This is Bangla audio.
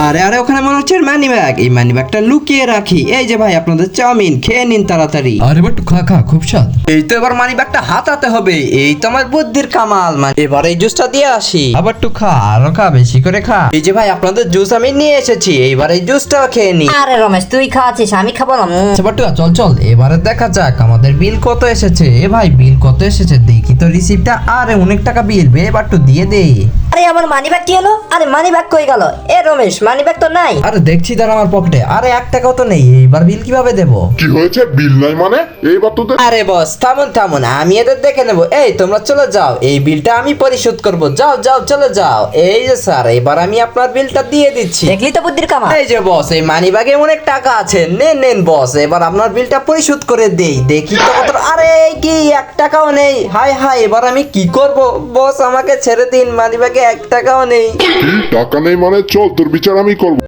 আরে আরে ওখানে মনে হচ্ছে মানি ব্যাগ, এই মানি ব্যাগটা লুকিয়ে রাখি। এই যে ভাই আপনাদের চাউমিন খেয়ে নিন তাড়াতাড়ি। আরে বাট্টু খা খা, খুব স্বাদ। এই তো এবার মানি ব্যাগটা হাতাতে হবে, এই তো আমার বুদ্ধির কামাল। এবার এই জুসটা দিয়ে আসি। আবার একটু খা, আরো খা, বেশি করে খা। এই যে ভাই আপনাদের জুস আমি নিয়ে এসেছি, এইবার এই জুসটাও খেয়ে নি। আরে রমেশ তুই খাওয়াচ্ছিস, আমি খাবো না। আচ্ছা বাট্টু চল চল, এবারে দেখা যাক আমাদের বিল কত এসেছে। এ ভাই বিল কত এসেছে দেখি তো রিসিপ্টটা। আরে অনেক টাকা বিল, বে বাট্টু দিয়ে দে। আরে আমার মানি ব্যাগ কি হলো? আরে মানি ব্যাগ কই গেল? এ রমেশ মানি ব্যাগ তো নাই। আরে দেখছি তার আমার পকেটে, আরে 1 টাকাও তো নেই। এইবার বিল কিভাবে দেবো? কি হয়েছে? বিল নাই মানে? এইবার তোদের আরে বস থামুন থামুন, আমি এদের দেখে নেবো। এই তোমরা চলে যাও, এই বিলটা আমি পরিশোধ করব। যাও যাও চলে যাও। এই যে স্যার, এবার আমি আপনার বিলটা দিয়ে দিচ্ছি। দেখলি তো বুদ্ধির কামাল। এই যে বস, এই মানি ব্যাগে অনেক টাকা আছে, নেন নেন বস, এবার আপনার বিলটা পরিশোধ করে দেই। দেখি তো কত। আরে এই কি 1 টাকাও নেই? হাই হাই, এবার আমি কি করব? বস আমাকে ছেড়ে দিন, মানি ব্যাগে 1 টাকাও নেই। কি টাকা নেই মানে? চল তোর বিচার আমি করবো।